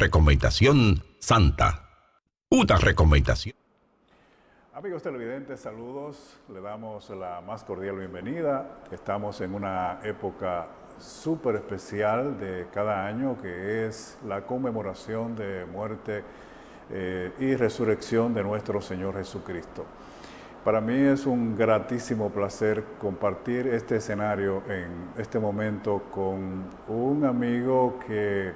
recomendación santa. Una recomendación. Amigos televidentes, saludos. Le damos la más cordial bienvenida. Estamos en una época súper especial de cada año, que es la conmemoración de muerte y resurrección de nuestro Señor Jesucristo. Para mí es un gratísimo placer compartir este escenario en este momento con un amigo que,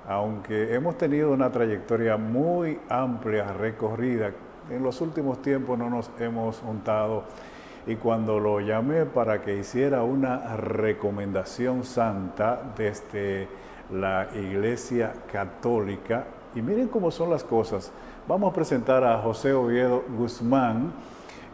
aunque hemos tenido una trayectoria muy amplia, recorrida, en los últimos tiempos no nos hemos juntado, y cuando lo llamé para que hiciera una recomendación santa desde la Iglesia Católica, y miren cómo son las cosas, vamos a presentar a José Oviedo Guzmán.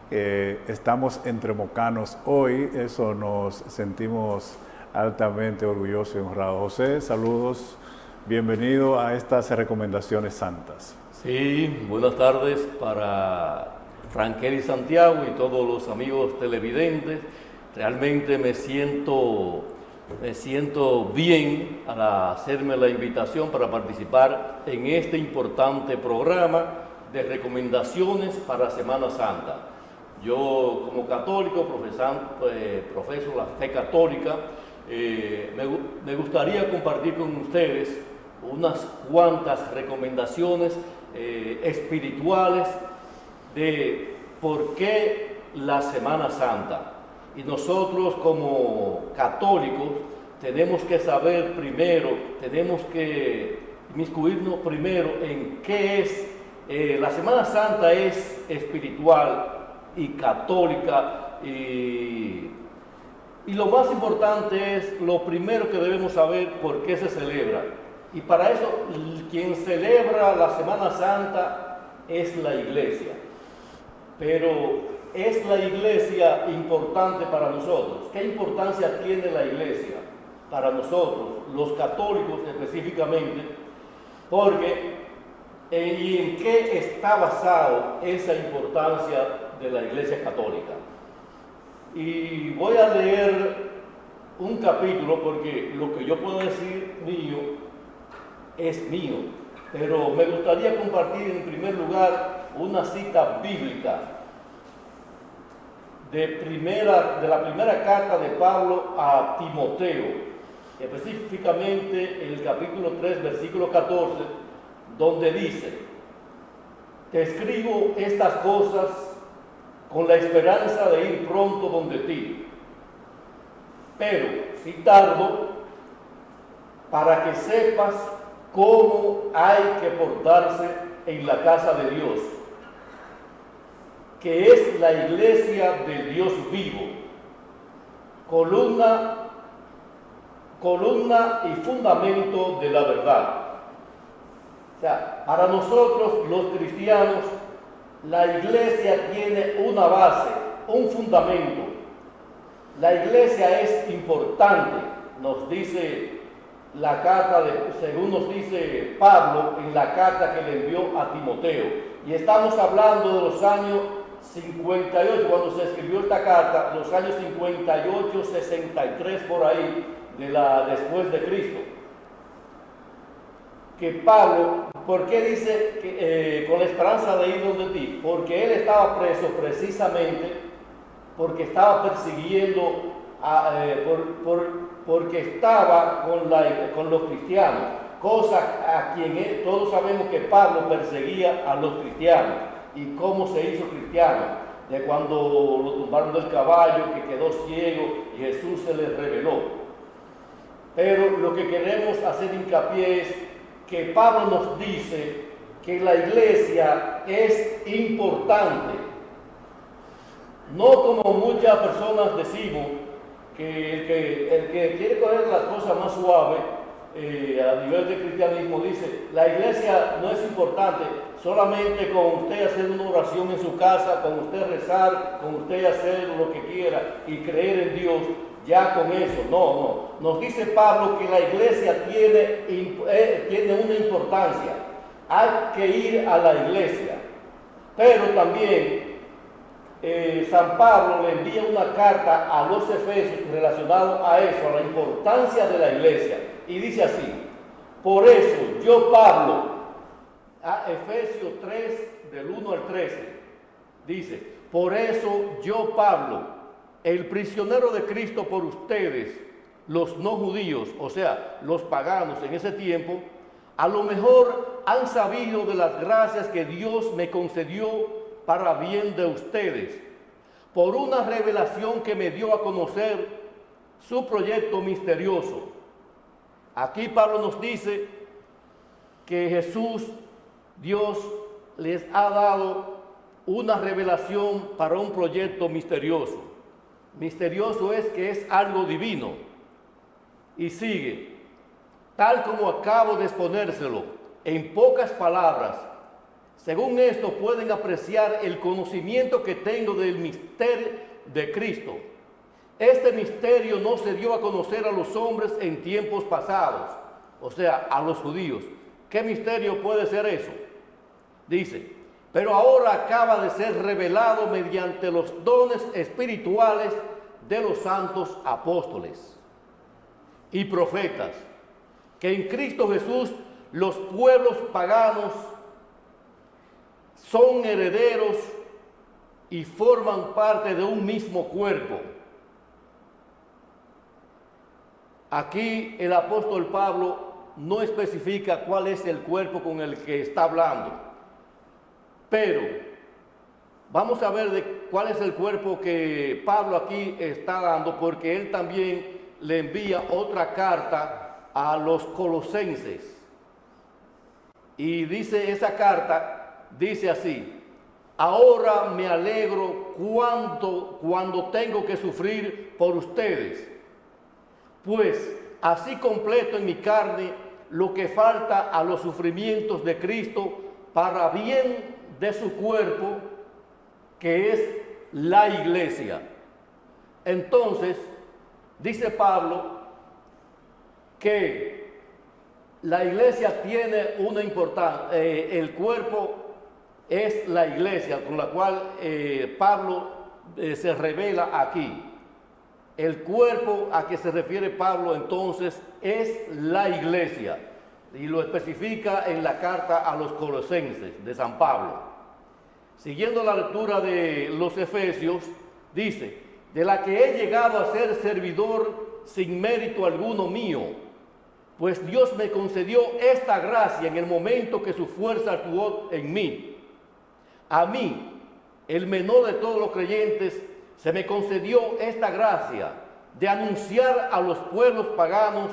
Estamos entre mocanos hoy, eso nos sentimos altamente orgullosos y honrados. José, saludos, bienvenido a estas recomendaciones santas. Sí, buenas tardes para Frankel y Santiago y todos los amigos televidentes. Realmente me siento bien al hacerme la invitación para participar en este importante programa de recomendaciones para Semana Santa. Yo, como católico, profeso la fe católica, me gustaría compartir con ustedes unas cuantas recomendaciones espirituales de por qué la Semana Santa. Y nosotros, como católicos, tenemos que saber primero, tenemos que inmiscuirnos primero en qué es. La Semana Santa es espiritual y católica, y lo más importante es lo primero que debemos saber: por qué se celebra. Y para eso, quien celebra la Semana Santa es la Iglesia. Pero ¿es la Iglesia importante para nosotros? ¿Qué importancia tiene la Iglesia para nosotros, los católicos específicamente? Porque ¿y en qué está basado esa importancia de la Iglesia Católica? Y voy a leer un capítulo, porque lo que yo puedo decir mío es mío, pero me gustaría compartir en primer lugar una cita bíblica de la primera carta de Pablo a Timoteo, específicamente en el capítulo 3, versículo 14, donde dice: te escribo estas cosas con la esperanza de ir pronto donde ti, pero si tardo, para que sepas cómo hay que portarse en la casa de Dios, que es la iglesia del Dios vivo, columna y fundamento de la verdad. O sea, para nosotros los cristianos, la iglesia tiene una base, un fundamento. La iglesia es importante, nos dice la carta, según nos dice Pablo en la carta que le envió a Timoteo. Y estamos hablando de los años 58, cuando se escribió esta carta, los años 58, 63 por ahí, después de Cristo. Que Pablo, ¿por qué dice que, con la esperanza de ir donde ti? Porque él estaba preso precisamente porque estaba persiguiendo, porque estaba con los cristianos, cosa a quien todos sabemos que Pablo perseguía a los cristianos. ¿Y cómo se hizo cristiano? De cuando lo tumbaron del caballo, que quedó ciego y Jesús se le reveló. Pero lo que queremos hacer hincapié es que Pablo nos dice que la iglesia es importante. No como muchas personas decimos, que el que quiere coger las cosas más suaves a nivel de cristianismo dice: la iglesia no es importante, solamente con usted hacer una oración en su casa, con usted rezar, con usted hacer lo que quiera y creer en Dios, ya con eso. No. Nos dice Pablo que la iglesia tiene una importancia. Hay que ir a la iglesia. Pero también San Pablo le envía una carta a los efesios relacionado a eso, a la importancia de la iglesia. Y dice así: por eso yo Pablo, a Efesios 3, del 1 al 13, dice, por eso yo Pablo, el prisionero de Cristo por ustedes, los no judíos, o sea, los paganos en ese tiempo, a lo mejor han sabido de las gracias que Dios me concedió para bien de ustedes, por una revelación que me dio a conocer su proyecto misterioso. Aquí Pablo nos dice que Jesús, Dios, les ha dado una revelación para un proyecto misterioso. Misterioso es que es algo divino. Y sigue, tal como acabo de exponérselo, en pocas palabras, según esto pueden apreciar el conocimiento que tengo del misterio de Cristo. Este misterio no se dio a conocer a los hombres en tiempos pasados, o sea, a los judíos. ¿Qué misterio puede ser eso? Dice, pero ahora acaba de ser revelado mediante los dones espirituales de los santos apóstoles y profetas, que en Cristo Jesús los pueblos paganos son herederos y forman parte de un mismo cuerpo. Aquí el apóstol Pablo no especifica cuál es el cuerpo con el que está hablando, pero vamos a ver de cuál es el cuerpo que Pablo aquí está dando, porque él también le envía otra carta a los colosenses. Y dice esa carta, dice así, ahora me alegro cuando tengo que sufrir por ustedes, pues así completo en mi carne lo que falta a los sufrimientos de Cristo para bien de su cuerpo, que es la iglesia. Entonces, dice Pablo que la iglesia tiene una importancia, el cuerpo es la iglesia, con la cual Pablo se revela aquí. El cuerpo a que se refiere Pablo entonces es la iglesia, y lo especifica en la carta a los colosenses de San Pablo. Siguiendo la lectura de los Efesios, dice, de la que he llegado a ser servidor sin mérito alguno mío, pues Dios me concedió esta gracia en el momento que su fuerza actuó en mí. A mí, el menor de todos los creyentes, se me concedió esta gracia de anunciar a los pueblos paganos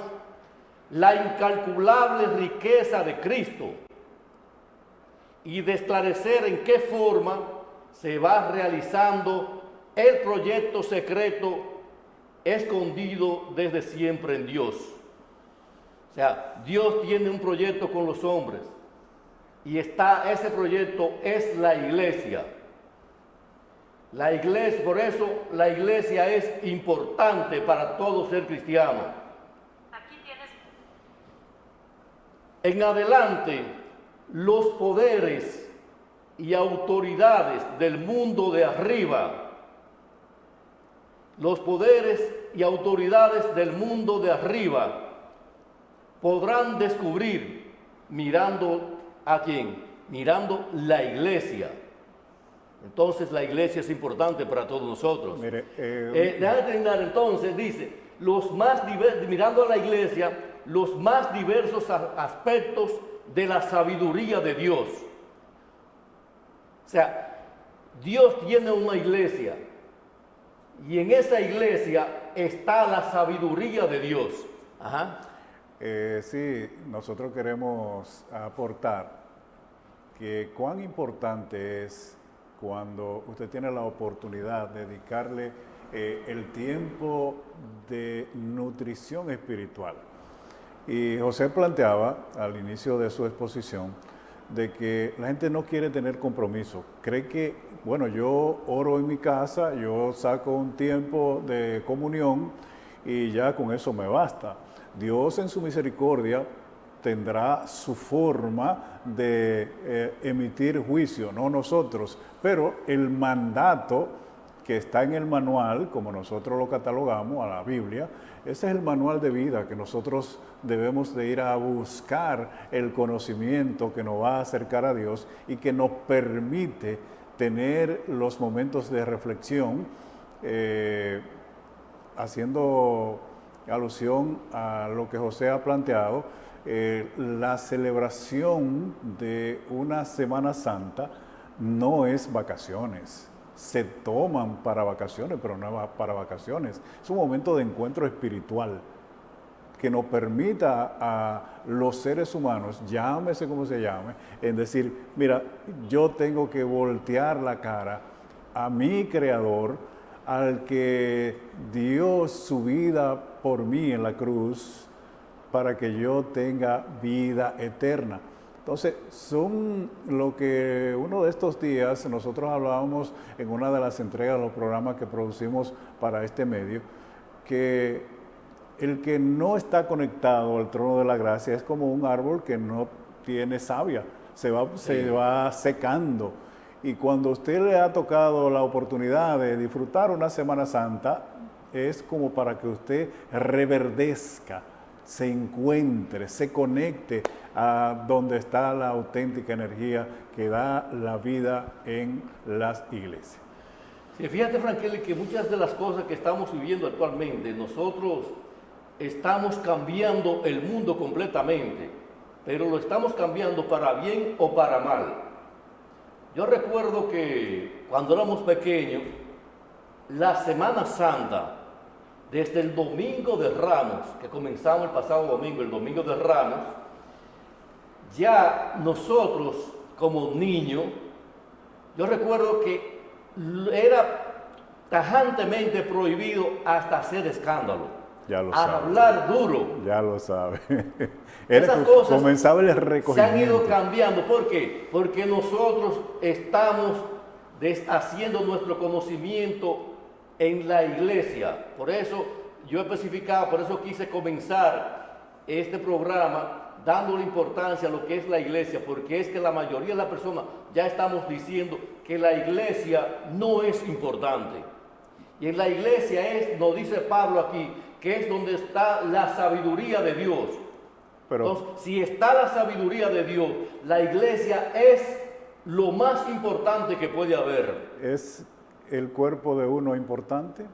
la incalculable riqueza de Cristo y de esclarecer en qué forma se va realizando el proyecto secreto escondido desde siempre en Dios. O sea, Dios tiene un proyecto con los hombres y ese proyecto es la iglesia. La iglesia, por eso la iglesia es importante para todo ser cristiano. Aquí tienes. En adelante, los poderes y autoridades del mundo de arriba, los poderes y autoridades del mundo de arriba podrán descubrir, mirando a quién, mirando la iglesia. Entonces la iglesia es importante para todos nosotros. Mire, déjame terminar entonces, dice, mirando a la iglesia, los más diversos aspectos de la sabiduría de Dios. O sea, Dios tiene una iglesia y en esa iglesia está la sabiduría de Dios. Ajá. Sí, nosotros queremos aportar que cuán importante es cuando usted tiene la oportunidad de dedicarle el tiempo de nutrición espiritual. Y José planteaba al inicio de su exposición de que la gente no quiere tener compromiso. Cree que, bueno, yo oro en mi casa, yo saco un tiempo de comunión y ya con eso me basta. Dios en su misericordia tendrá su forma de emitir juicio, no nosotros, pero el mandato que está en el manual, como nosotros lo catalogamos, a la Biblia. Ese es el manual de vida que nosotros debemos de ir a buscar, el conocimiento que nos va a acercar a Dios y que nos permite tener los momentos de reflexión, haciendo alusión a lo que José ha planteado. La celebración de una Semana Santa no es vacaciones. Se toman para vacaciones, pero no para vacaciones. Es un momento de encuentro espiritual que nos permita a los seres humanos, llámese como se llame, en decir, mira, yo tengo que voltear la cara a mi Creador, al que dio su vida por mí en la cruz, para que yo tenga vida eterna. Entonces, son lo que uno de estos días nosotros hablábamos en una de las entregas de los programas que producimos para este medio, que el que no está conectado al trono de la gracia es como un árbol que no tiene savia, se va secando. Y cuando a usted le ha tocado la oportunidad de disfrutar una Semana Santa, es como para que usted reverdezca, se encuentre, se conecte a donde está la auténtica energía que da la vida en las iglesias. Sí, fíjate, Frankelly, que muchas de las cosas que estamos viviendo actualmente, nosotros estamos cambiando el mundo completamente, pero lo estamos cambiando para bien o para mal. Yo recuerdo que cuando éramos pequeños, la Semana Santa, desde el Domingo de Ramos, que comenzamos el pasado domingo, el Domingo de Ramos, ya nosotros como niños, yo recuerdo que era tajantemente prohibido hasta hacer escándalo. Ya lo hablar duro. Ya lo sabe. Esas cosas comenzaba el recogimiento. Se han ido cambiando. ¿Por qué? Porque nosotros estamos haciendo nuestro conocimiento en la iglesia. Por eso yo especificaba, por eso quise comenzar este programa dándole importancia a lo que es la iglesia, porque es que la mayoría de las personas ya estamos diciendo que la iglesia no es importante. Y en la iglesia nos dice Pablo aquí, que es donde está la sabiduría de Dios. Entonces, si está la sabiduría de Dios, la iglesia es lo más importante que puede haber. ¿Es el cuerpo de uno importante?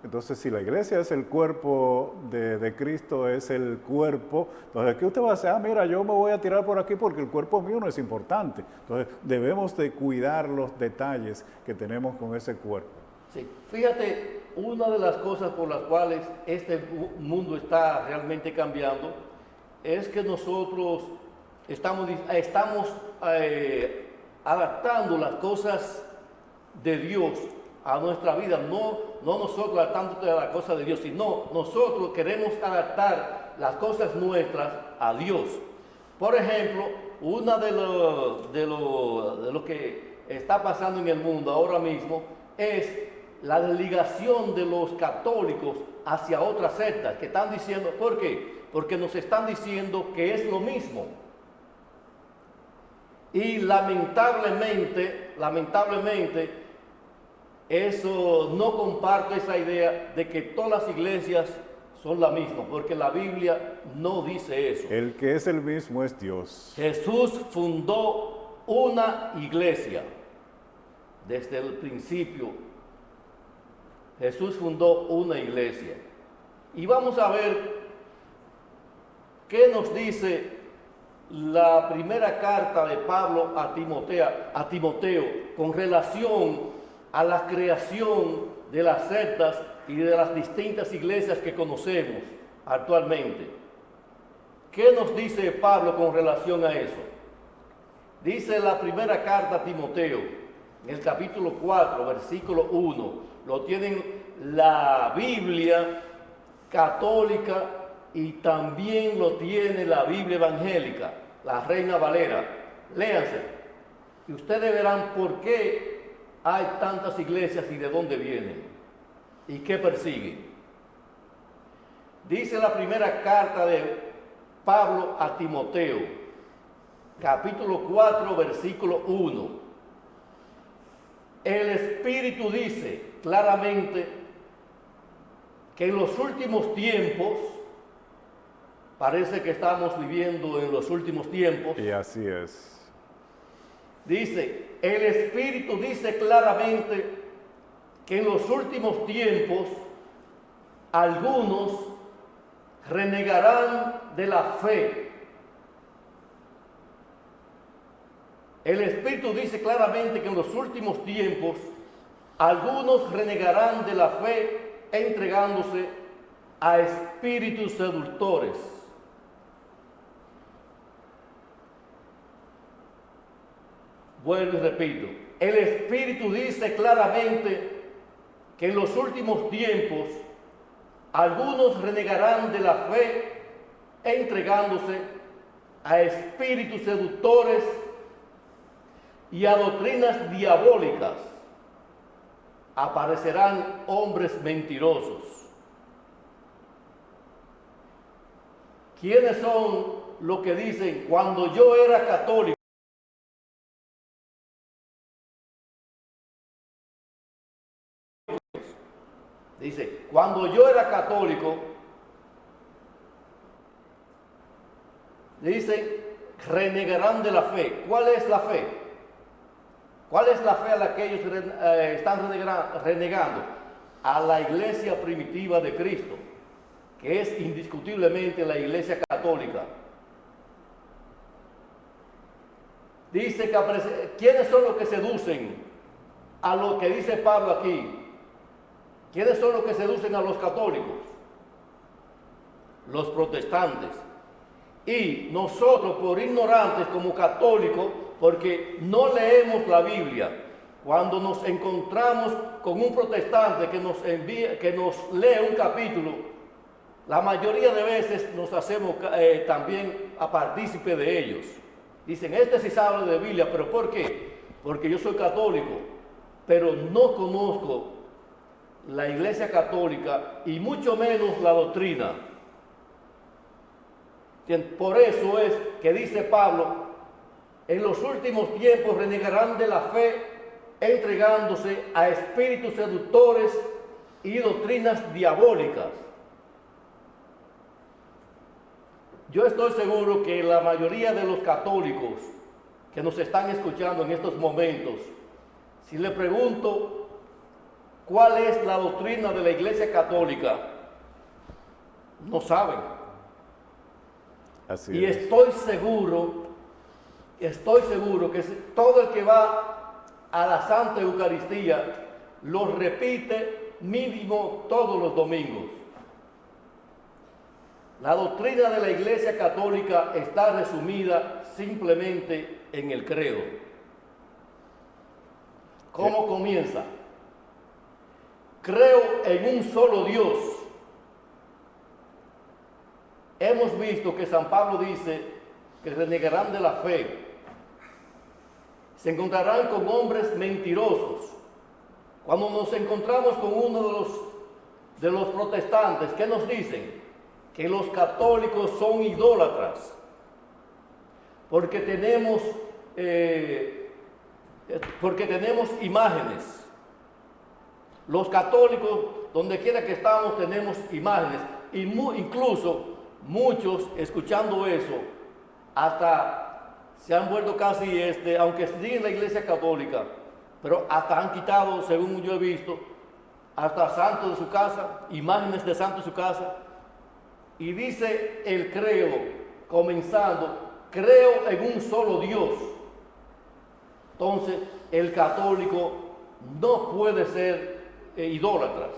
Entonces, si la iglesia es el cuerpo de Cristo, es el cuerpo, entonces aquí usted va a decir, mira, yo me voy a tirar por aquí porque el cuerpo mío no es importante. Entonces, debemos de cuidar los detalles que tenemos con ese cuerpo. Sí, fíjate, una de las cosas por las cuales este mundo está realmente cambiando es que nosotros estamos adaptando las cosas de Dios a nuestra vida, no nosotros adaptándote a las cosas de Dios, sino nosotros queremos adaptar las cosas nuestras a Dios. Por ejemplo, una de lo que está pasando en el mundo ahora mismo es la desligación de los católicos hacia otras sectas que están diciendo, ¿por qué? Porque nos están diciendo que es lo mismo. Y lamentablemente, eso no comparte esa idea de que todas las iglesias son la misma, porque la Biblia no dice eso. El que es el mismo es Dios. Jesús fundó una iglesia desde el principio. Jesús fundó una iglesia. Y vamos a ver qué nos dice la primera carta de Pablo a Timoteo con relación a la creación de las sectas y de las distintas iglesias que conocemos actualmente. ¿Qué nos dice Pablo con relación a eso? Dice la primera carta a Timoteo, en el capítulo 4, versículo 1, lo tienen la Biblia católica y también lo tiene la Biblia evangélica, la Reina Valera. Léanse y ustedes verán por qué hay tantas iglesias y de dónde vienen y qué persiguen. Dice la primera carta de Pablo a Timoteo, capítulo 4, versículo 1. el Espíritu dice claramente que en los últimos tiempos, parece que estamos viviendo en los últimos tiempos. Y así es. Dice, el Espíritu dice claramente que en los últimos tiempos algunos renegarán de la fe. El Espíritu dice claramente que en los últimos tiempos algunos renegarán de la fe entregándose a espíritus seductores. Vuelvo y repito, el Espíritu dice claramente que en los últimos tiempos algunos renegarán de la fe entregándose a espíritus seductores y a doctrinas diabólicas. Aparecerán hombres mentirosos. ¿Quiénes son los que dicen, cuando yo era católico, dice, cuando yo era católico, dice, renegarán de la fe? ¿Cuál es la fe? ¿Cuál es la fe a la que ellos están renegando? A la iglesia primitiva de Cristo, que es indiscutiblemente la iglesia católica. Dice que ¿quiénes son los que seducen a lo que dice Pablo aquí? ¿Quiénes son los que seducen a los católicos? Los protestantes. Y nosotros, por ignorantes como católicos, porque no leemos la Biblia, cuando nos encontramos con un protestante que nos lee un capítulo, la mayoría de veces nos hacemos también a partícipe de ellos. Dicen, este sí sabe de Biblia, ¿pero por qué? Porque yo soy católico, pero no conozco la Iglesia Católica y mucho menos la doctrina. Por eso es que dice Pablo, en los últimos tiempos renegarán de la fe, entregándose a espíritus seductores y doctrinas diabólicas. Yo estoy seguro que la mayoría de los católicos que nos están escuchando en estos momentos, si le pregunto cuál es la doctrina de la Iglesia Católica, no saben. Así y es. estoy seguro que todo el que va a la Santa Eucaristía lo repite mínimo todos los domingos. La doctrina de la Iglesia Católica está resumida simplemente en el credo. ¿Cómo comienza? Creo en un solo Dios. Hemos visto que San Pablo dice que renegarán de la fe. Se encontrarán con hombres mentirosos. Cuando nos encontramos con uno de los protestantes, ¿qué nos dicen? Que los católicos son idólatras, porque tenemos imágenes. Los católicos, donde quiera que estamos, tenemos imágenes. Y incluso muchos, escuchando eso, hasta se han vuelto casi, aunque siguen la Iglesia Católica, pero hasta han quitado, según yo he visto, hasta santos de su casa, imágenes de santos de su casa. Y dice el credo, comenzando, creo en un solo Dios. Entonces, el católico no puede ser idólatras.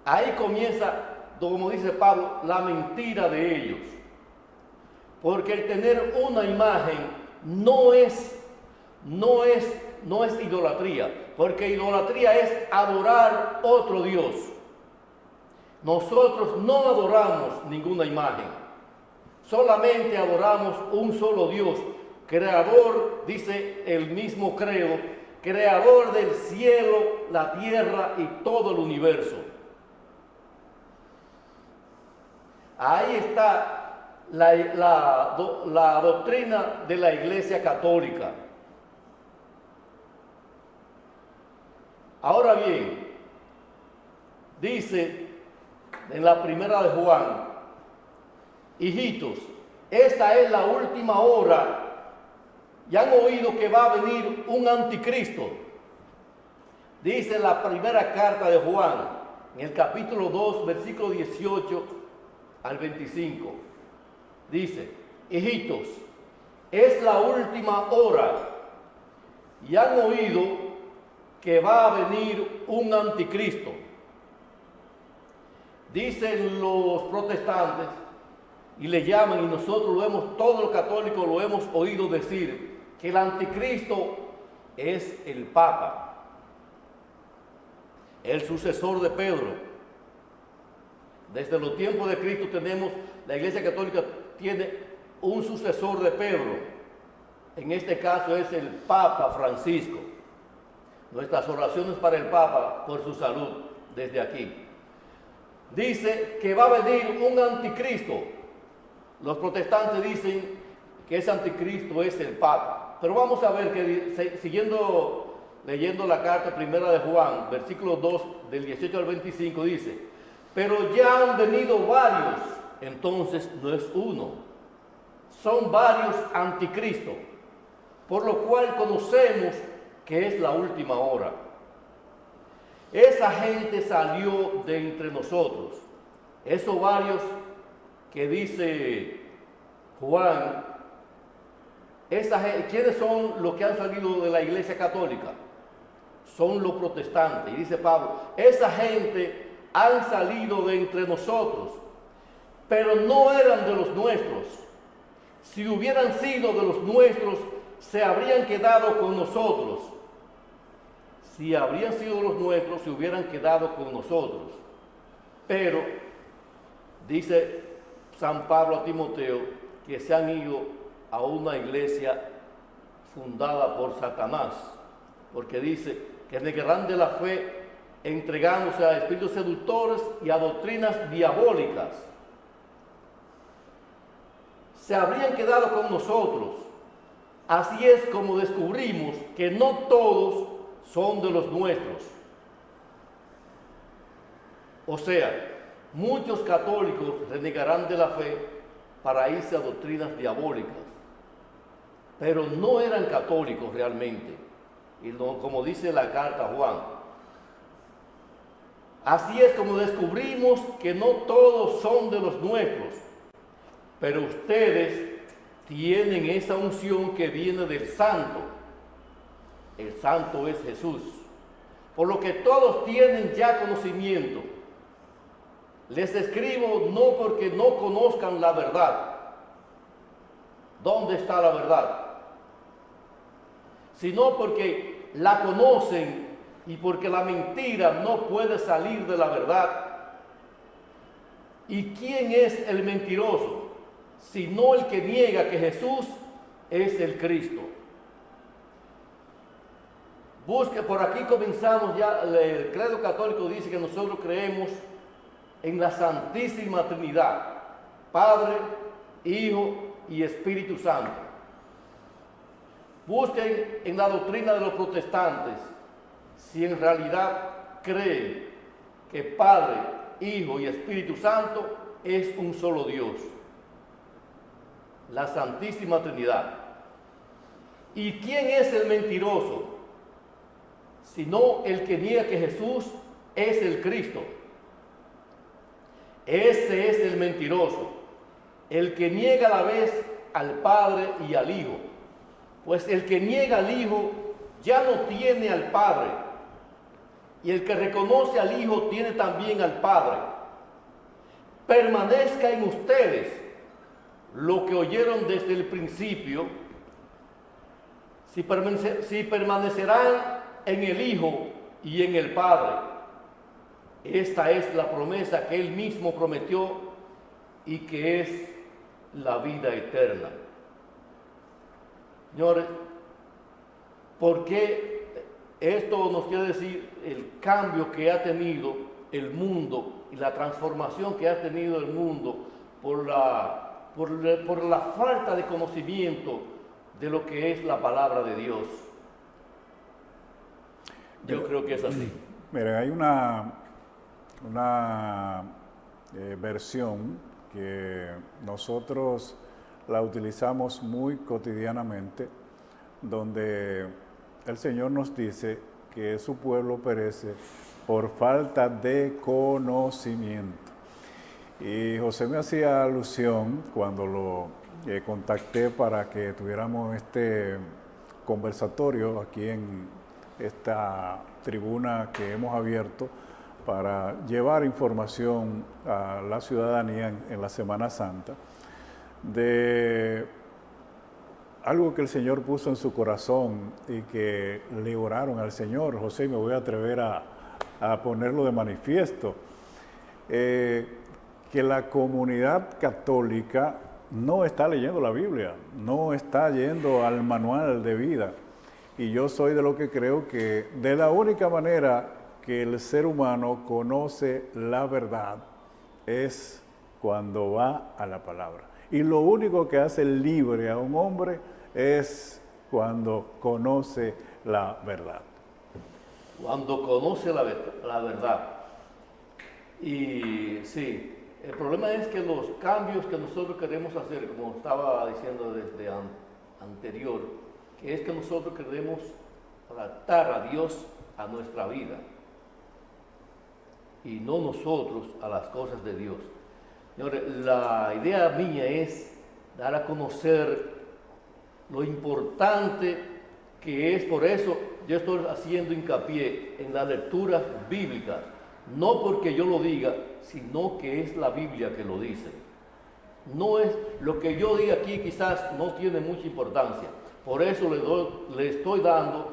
Ahí comienza, como dice Pablo, la mentira de ellos. Porque el tener una imagen no es idolatría, porque idolatría es adorar otro Dios. Nosotros no adoramos ninguna imagen, solamente adoramos un solo Dios, creador, dice el mismo credo, creador del cielo, la tierra y todo el universo. Ahí está la doctrina de la Iglesia Católica. Ahora bien, dice en la primera de Juan, hijitos, esta es la última hora y han oído que va a venir un anticristo. Dice la primera carta de Juan, en el capítulo 2, versículo 18 al 25. Dice, hijitos, es la última hora y han oído que va a venir un anticristo. Dicen los protestantes y le llaman, y nosotros lo hemos, todos los católicos lo hemos oído decir, que el anticristo es el Papa, el sucesor de Pedro. Desde los tiempos de Cristo tenemos, la Iglesia Católica tiene un sucesor de Pedro. En este caso es el Papa Francisco. Nuestras oraciones para el Papa por su salud desde aquí. Dice que va a venir un anticristo. Los protestantes dicen que ese anticristo es el Papa. Pero vamos a ver que leyendo la carta primera de Juan, versículo 2 del 18 al 25 dice, pero ya han venido varios, entonces no es uno, son varios anticristos, por lo cual conocemos que es la última hora. Esa gente salió de entre nosotros, esos varios que dice Juan, ¿quiénes son los que han salido de la Iglesia Católica? Son los protestantes. Y dice Pablo, esa gente han salido de entre nosotros, pero no eran de los nuestros. Si hubieran sido de los nuestros, se habrían quedado con nosotros. Si habrían sido de los nuestros, se hubieran quedado con nosotros. Pero, dice San Pablo a Timoteo, que se han ido a una iglesia fundada por Satanás, porque dice que negarán de la fe entregándose a espíritus seductores y a doctrinas diabólicas. Se habrían quedado con nosotros. Así es como descubrimos que no todos son de los nuestros. O sea, muchos católicos renegarán de la fe para irse a doctrinas diabólicas, pero no eran católicos realmente. Y como dice la carta a Juan, así es como descubrimos que no todos son de los nuestros, pero ustedes tienen esa unción que viene del Santo. El Santo es Jesús, por lo que todos tienen ya conocimiento. Les escribo no porque no conozcan la verdad. ¿Dónde está la verdad? Sino porque la conocen y porque la mentira no puede salir de la verdad. ¿Y quién es el mentiroso? Sino el que niega que Jesús es el Cristo. Busque, por aquí comenzamos ya, el credo católico dice que nosotros creemos en la Santísima Trinidad, Padre, Hijo y Espíritu Santo. Busquen en la doctrina de los protestantes si en realidad creen que Padre, Hijo y Espíritu Santo es un solo Dios, la Santísima Trinidad. ¿Y quién es el mentiroso? Sino el que niega que Jesús es el Cristo. Ese es el mentiroso, el que niega a la vez al Padre y al Hijo. Pues el que niega al Hijo ya no tiene al Padre, y el que reconoce al Hijo tiene también al Padre. Permanezca en ustedes lo que oyeron desde el principio, si permanecerán en el Hijo y en el Padre. Esta es la promesa que Él mismo prometió y que es la vida eterna. Señores, ¿por qué esto nos quiere decir el cambio que ha tenido el mundo y la transformación que ha tenido el mundo por la falta de conocimiento de lo que es la palabra de Dios? Yo creo que es así. Miren, hay una versión que nosotros la utilizamos muy cotidianamente, donde el Señor nos dice que su pueblo perece por falta de conocimiento. Y José me hacía alusión cuando lo contacté para que tuviéramos este conversatorio aquí en esta tribuna que hemos abierto para llevar información a la ciudadanía en la Semana Santa de algo que el Señor puso en su corazón y que le oraron al Señor. José, me voy a atrever a ponerlo de manifiesto. Que la comunidad católica no está leyendo la Biblia, no está yendo al manual de vida. Y yo soy de lo que creo que de la única manera que el ser humano conoce la verdad es cuando va a la palabra. Y lo único que hace libre a un hombre es cuando conoce la verdad. Cuando conoce la verdad. Y sí, el problema es que los cambios que nosotros queremos hacer, como estaba diciendo desde anterior, que es que nosotros queremos adaptar a Dios a nuestra vida y no nosotros a las cosas de Dios. Señores, la idea mía es dar a conocer lo importante que es. Por eso yo estoy haciendo hincapié en las lecturas bíblicas, no porque yo lo diga, sino que es la Biblia que lo dice. No es lo que yo diga aquí, quizás no tiene mucha importancia. Por eso le estoy dando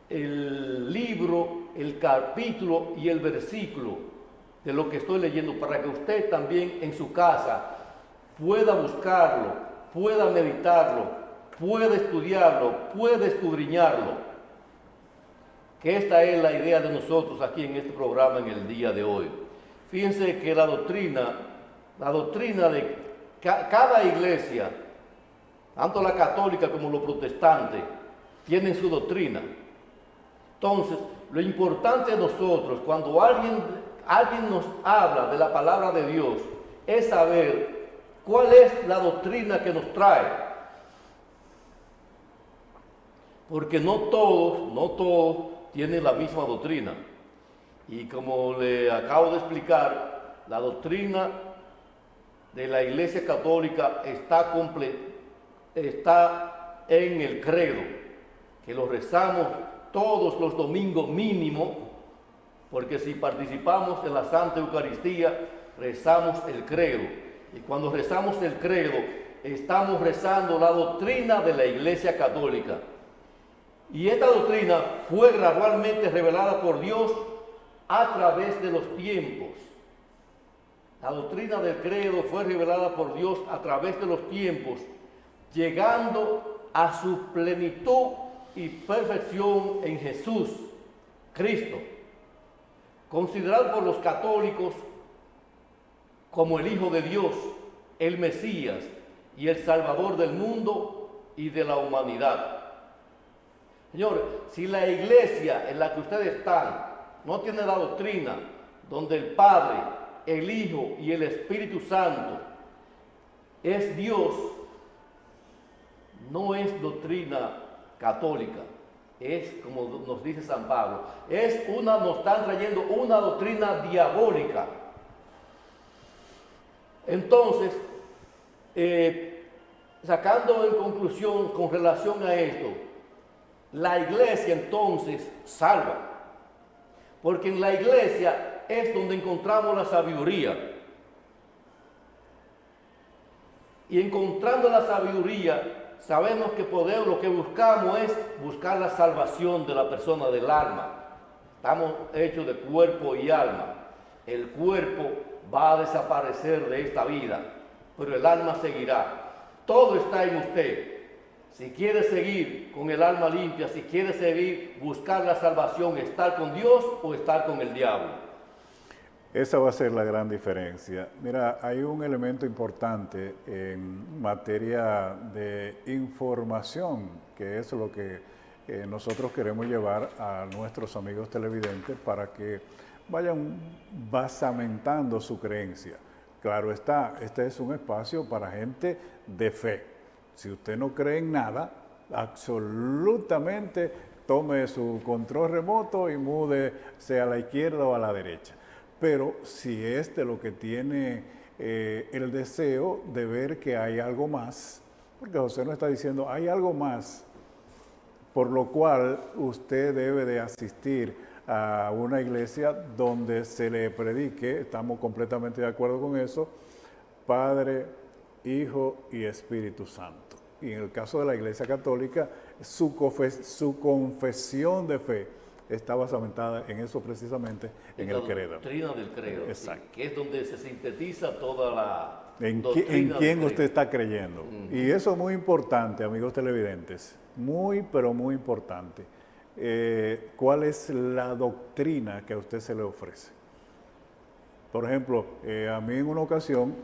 el libro, el capítulo y el versículo de lo que estoy leyendo, para que usted también en su casa pueda buscarlo, pueda meditarlo, pueda estudiarlo, pueda escudriñarlo. Que esta es la idea de nosotros aquí en este programa en el día de hoy. Fíjense que la doctrina de cada iglesia, tanto la católica como los protestantes, tienen su doctrina. Entonces, lo importante de nosotros, cuando alguien nos habla de la palabra de Dios, es saber cuál es la doctrina que nos trae. Porque no todos tienen la misma doctrina. Y como le acabo de explicar, la doctrina de la Iglesia Católica está en el credo, que lo rezamos todos los domingos mínimo, porque si participamos en la Santa Eucaristía, rezamos el credo. Y cuando rezamos el credo, estamos rezando la doctrina de la Iglesia Católica. Y esta doctrina fue gradualmente revelada por Dios a través de los tiempos. La doctrina del credo fue revelada por Dios a través de los tiempos, llegando a su plenitud y perfección en Jesús, Cristo, considerado por los católicos como el Hijo de Dios, el Mesías y el Salvador del mundo y de la humanidad. Señores, si la iglesia en la que ustedes están no tiene la doctrina donde el Padre, el Hijo y el Espíritu Santo es Dios, no es doctrina católica, es como nos dice San Pablo, nos están trayendo una doctrina diabólica. Entonces, sacando en conclusión con relación a esto, la iglesia entonces salva, porque en la iglesia es donde encontramos la sabiduría. Y encontrando la sabiduría, sabemos que lo que buscamos es buscar la salvación de la persona, del alma. Estamos hechos de cuerpo y alma. El cuerpo va a desaparecer de esta vida, pero el alma seguirá. Todo está en usted. Si quiere seguir con el alma limpia, si quiere seguir, buscar la salvación, estar con Dios o estar con el diablo. Esa va a ser la gran diferencia. Mira, hay un elemento importante en materia de información, que es lo que nosotros queremos llevar a nuestros amigos televidentes para que vayan basamentando su creencia. Claro está, este es un espacio para gente de fe. Si usted no cree en nada, absolutamente tome su control remoto y múdese a la izquierda o a la derecha. Pero si es de lo que tiene el deseo de ver que hay algo más, porque José nos está diciendo, hay algo más, por lo cual usted debe de asistir a una iglesia donde se le predique, estamos completamente de acuerdo con eso, Padre, Hijo y Espíritu Santo. Y en el caso de la Iglesia Católica, su confesión de fe está basamentada en eso precisamente, en el credo. La doctrina del credo, Exacto. sí, que es donde se sintetiza toda la ¿En doctrina quién del usted credo. está creyendo? Y eso es muy importante, amigos televidentes, muy, pero muy importante. ¿Cuál es la doctrina que a usted se le ofrece? Por ejemplo, a mí en una ocasión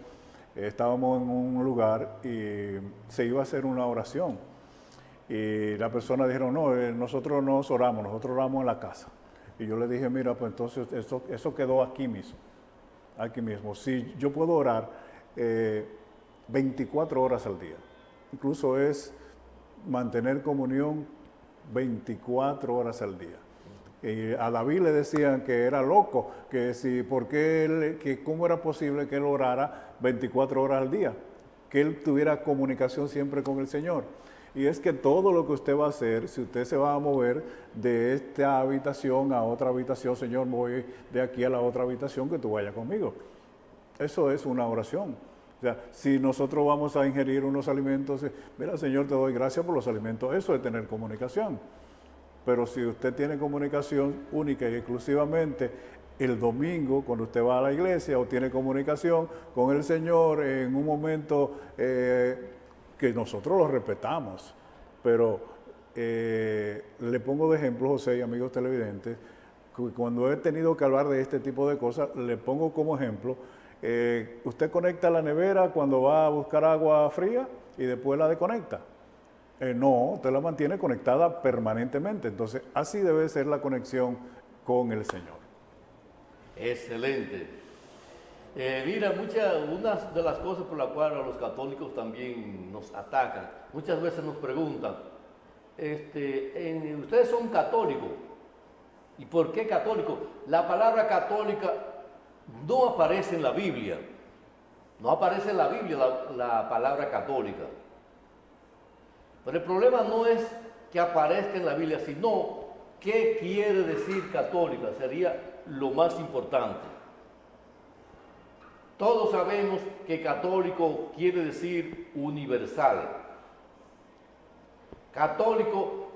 estábamos en un lugar y se iba a hacer una oración. Y la persona dijeron, no, nosotros no oramos, nosotros oramos en la casa. Y yo le dije, mira, pues entonces eso quedó aquí mismo. Aquí mismo. Si yo puedo orar 24 horas al día. Incluso es mantener comunión 24 horas al día. A David le decían que era loco, que cómo era posible que él orara 24 horas al día, que él tuviera comunicación siempre con el Señor. Y es que todo lo que usted va a hacer, si usted se va a mover de esta habitación a otra habitación, Señor, voy de aquí a la otra habitación, que tú vayas conmigo. Eso es una oración. O sea, si nosotros vamos a ingerir unos alimentos, mira, Señor, te doy gracias por los alimentos, eso es tener comunicación. Pero si usted tiene comunicación única y exclusivamente el domingo, cuando usted va a la iglesia, o tiene comunicación con el Señor en un momento que nosotros lo respetamos, pero le pongo de ejemplo, José y amigos televidentes, que cuando he tenido que hablar de este tipo de cosas, le pongo como ejemplo, usted conecta la nevera cuando va a buscar agua fría y después la desconecta. No, usted la mantiene conectada permanentemente. Entonces, así debe ser la conexión con el Señor. Excelente. Mira, una de las cosas por las cuales a los católicos también nos atacan, muchas veces nos preguntan, ¿ustedes son católicos? ¿Y por qué católicos? La palabra católica no aparece en la Biblia. No aparece en la Biblia la palabra católica. Pero el problema no es que aparezca en la Biblia, sino qué quiere decir católica, sería lo más importante. Todos sabemos que católico quiere decir universal. Católico,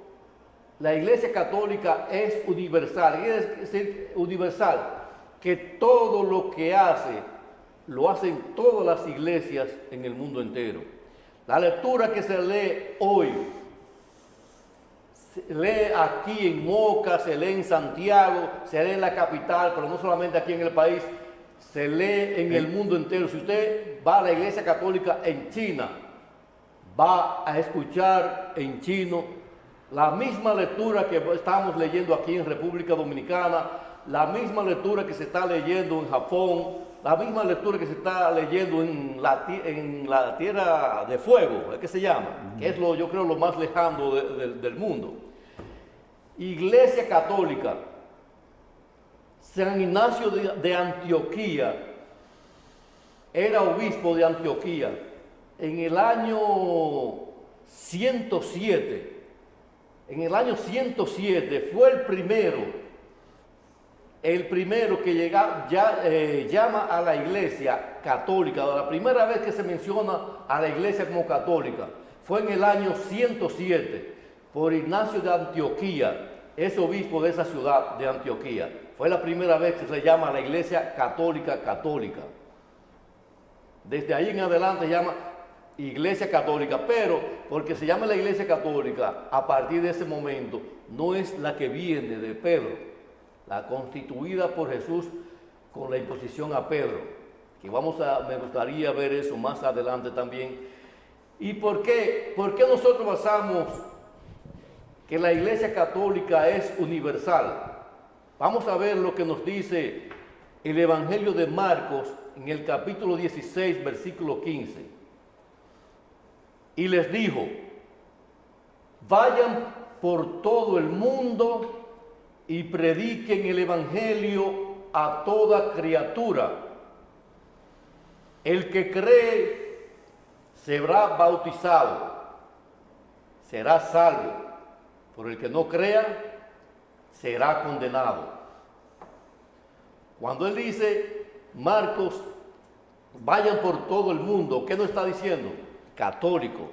la Iglesia Católica es universal, quiere decir universal, que todo lo que hace, lo hacen todas las iglesias en el mundo entero. La lectura que se lee hoy, se lee aquí en Moca, se lee en Santiago, se lee en la capital, pero no solamente aquí en el país, se lee en el mundo entero. Si usted va a la Iglesia Católica en China, va a escuchar en chino la misma lectura que estamos leyendo aquí en República Dominicana, la misma lectura que se está leyendo en Japón, la misma lectura que se está leyendo en la Tierra de Fuego, ¿es que se llama? Que es yo creo lo más lejano del mundo. Iglesia Católica, San Ignacio de Antioquía, era obispo de Antioquía en el año 107. En el año 107 fue el primero que llama a la Iglesia Católica. La primera vez que se menciona a la Iglesia como católica fue en el año 107 por Ignacio de Antioquía, ese obispo de esa ciudad de Antioquía. Fue la primera vez que se llama a la Iglesia Católica. Desde ahí en adelante se llama Iglesia Católica, pero porque se llama la Iglesia Católica, a partir de ese momento, no es la que viene de Pedro, la constituida por Jesús con la imposición a Pedro, que me gustaría ver eso más adelante también. ¿Y por qué? ¿Por qué nosotros basamos que la Iglesia Católica es universal. Vamos a ver lo que nos dice el Evangelio de Marcos en el capítulo 16, versículo 15. Y les dijo: vayan por todo el mundo y prediquen el Evangelio a toda criatura. El que cree será bautizado, será salvo, pero el que no crea será condenado. Cuando él dice, Marcos, vayan por todo el mundo, ¿qué nos está diciendo? Católico,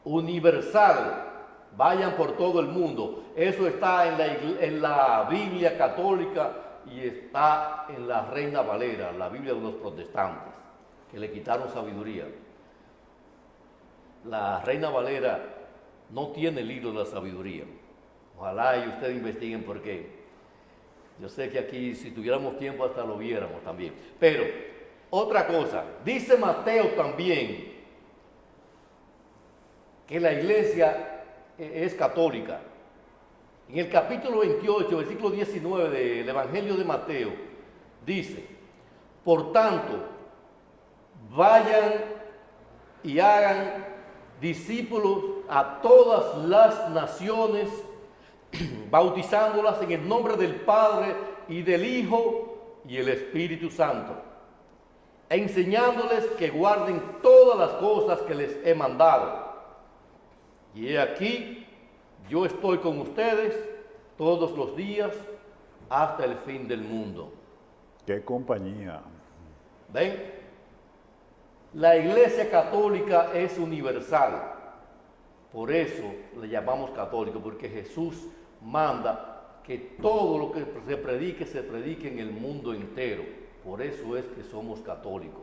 universal, vayan por todo el mundo. Eso está en la Biblia católica y está en la Reina Valera, la Biblia de los protestantes, que le quitaron sabiduría. La Reina Valera no tiene el libro de la sabiduría. Ojalá y ustedes investiguen por qué. Yo sé que aquí, si tuviéramos tiempo, hasta lo viéramos también. Pero, otra cosa, dice Mateo también que la iglesia es católica. En el capítulo 28, versículo 19 del Evangelio de Mateo, dice: por tanto, vayan y hagan discípulos a todas las naciones, bautizándolas en el nombre del Padre y del Hijo y el Espíritu Santo, e enseñándoles que guarden todas las cosas que les he mandado. Y he aquí, yo estoy con ustedes todos los días hasta el fin del mundo. ¡Qué compañía! ¿Ven? La Iglesia Católica es universal. Por eso le llamamos católico, porque Jesús manda que todo lo que se predique en el mundo entero. Por eso es que somos católicos.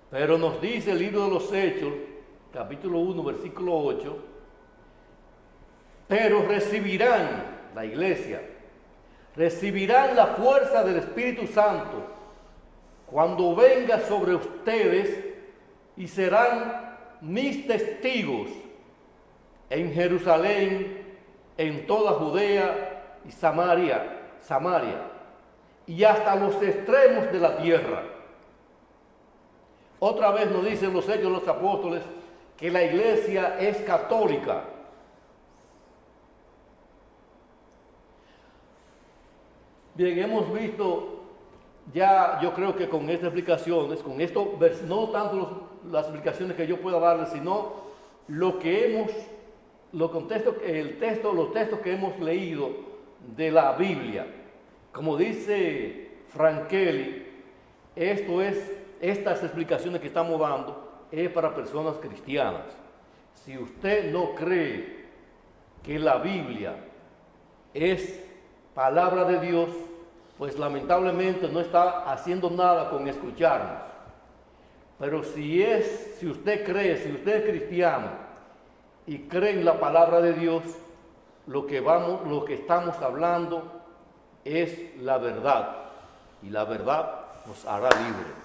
Pero nos dice el libro de los Hechos, capítulo 1, versículo 8, pero recibirán, la iglesia, recibirán la fuerza del Espíritu Santo cuando venga sobre ustedes, y serán mis testigos en Jerusalén, en toda Judea y Samaria, y hasta los extremos de la tierra. Otra vez nos dicen los Hechos de los Apóstoles que la iglesia es católica. Bien, hemos visto ya, yo creo que con estas explicaciones, con esto, no tanto las explicaciones que yo pueda darles, sino lo que hemos, los textos que hemos leído de la Biblia. Como dice Frankeli, estas explicaciones que estamos dando es para personas cristianas. Si usted no cree que la Biblia es palabra de Dios, pues lamentablemente no está haciendo nada con escucharnos. Pero si usted cree, si usted es cristiano y cree en la palabra de Dios, lo que estamos hablando es la verdad, y la verdad nos hará libres.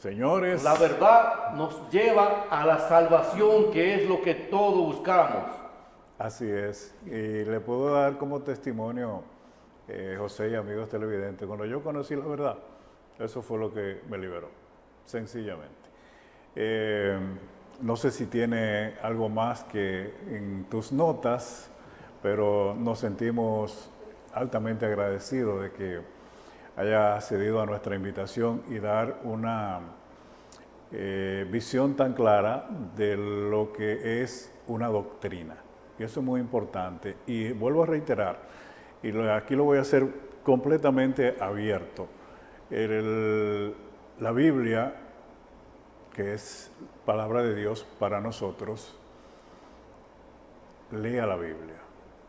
Señores, la verdad nos lleva a la salvación, que es lo que todos buscamos. Así es, y le puedo dar como testimonio, José y amigos televidentes, cuando yo conocí la verdad, eso fue lo que me liberó, sencillamente. No sé si tiene algo más que en tus notas, pero nos sentimos altamente agradecidos de que haya accedido a nuestra invitación y dar una visión tan clara de lo que es una doctrina. Y eso es muy importante. Y vuelvo a reiterar, y aquí lo voy a hacer completamente abierto. La Biblia, que es palabra de Dios para nosotros, lea la Biblia,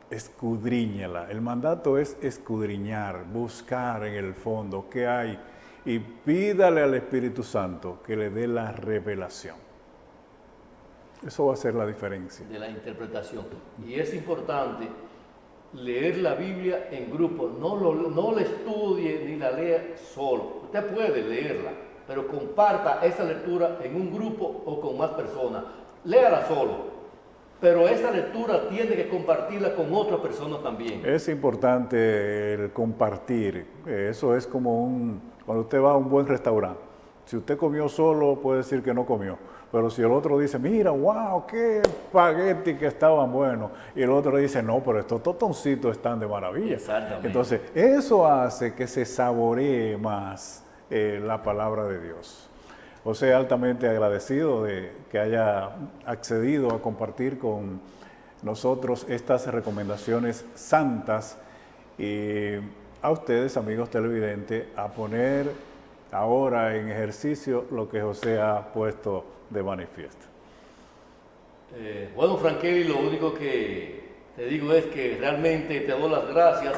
escudriñala. El mandato es escudriñar, buscar en el fondo qué hay, y pídale al Espíritu Santo que le dé la revelación. Eso va a ser la diferencia. De la interpretación. Y es importante leer la Biblia en grupo. No la estudie ni la lea solo. Usted puede leerla, pero comparta esa lectura en un grupo o con más personas. Léala solo. pero esa lectura tiene que compartirla con otra persona también. Es importante el compartir. Eso es como cuando usted va a un buen restaurante. Si usted comió solo, puede decir que no comió. Pero si el otro dice, mira, wow, qué espagueti que estaban buenos. Y el otro dice, no, pero estos tostoncitos están de maravilla. Exactamente. Entonces, eso hace que se saboree más la palabra de Dios. José, altamente agradecido de que haya accedido a compartir con nosotros estas recomendaciones santas y a ustedes, amigos televidentes, a poner ahora en ejercicio lo que José ha puesto de manifiesto. Bueno, Frankeli, lo único que te digo es que realmente te doy las gracias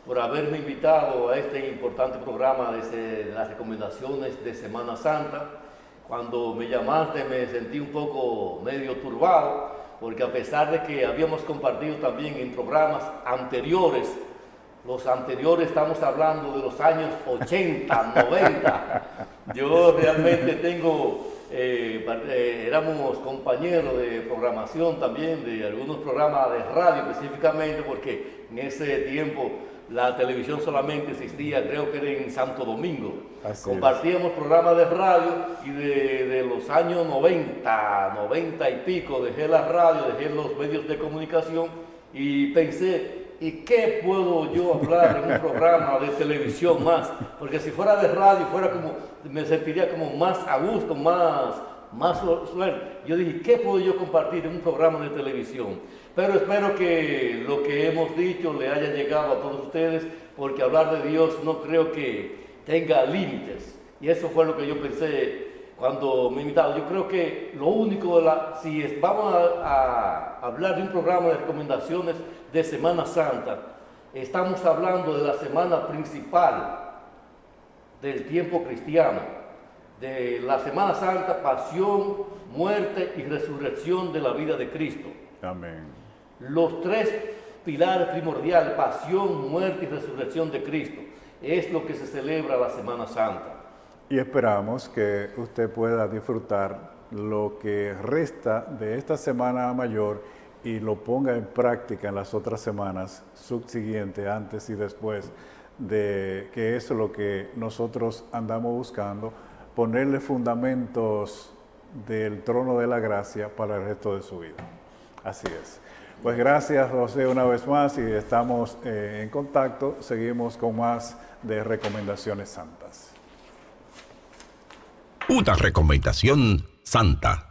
por haberme invitado a este importante programa de las recomendaciones de Semana Santa. Cuando me llamaste me sentí un poco medio turbado, porque a pesar de que habíamos compartido también en programas anteriores, los anteriores estamos hablando de los años 80, 90, yo realmente tengo, éramos compañeros de programación también, de algunos programas de radio específicamente, porque en ese tiempo la televisión solamente existía, creo que era en Santo Domingo. Compartíamos programas de radio y de los años 90 y pico, dejé la radio, dejé los medios de comunicación y pensé, ¿y qué puedo yo hablar en un programa de televisión más? Porque si fuera de radio, me sentiría como más a gusto, más suerte. Yo dije, ¿qué puedo yo compartir en un programa de televisión? Pero espero que lo que hemos dicho le haya llegado a todos ustedes, porque hablar de Dios no creo que tenga límites. Y eso fue lo que yo pensé cuando me invitaron. Yo creo que lo único, si vamos a hablar de un programa de recomendaciones de Semana Santa, estamos hablando de la semana principal del tiempo cristiano, de la Semana Santa, pasión, muerte y resurrección de la vida de Cristo. Amén. Los tres pilares primordiales, pasión, muerte y resurrección de Cristo, es lo que se celebra la Semana Santa. Y esperamos que usted pueda disfrutar lo que resta de esta Semana Mayor y lo ponga en práctica en las otras semanas subsiguientes, antes y después, de que eso es lo que nosotros andamos buscando, ponerle fundamentos del trono de la gracia para el resto de su vida. Así es. Pues gracias, José, una vez más, y estamos en contacto. Seguimos con más de recomendaciones santas. Una recomendación santa.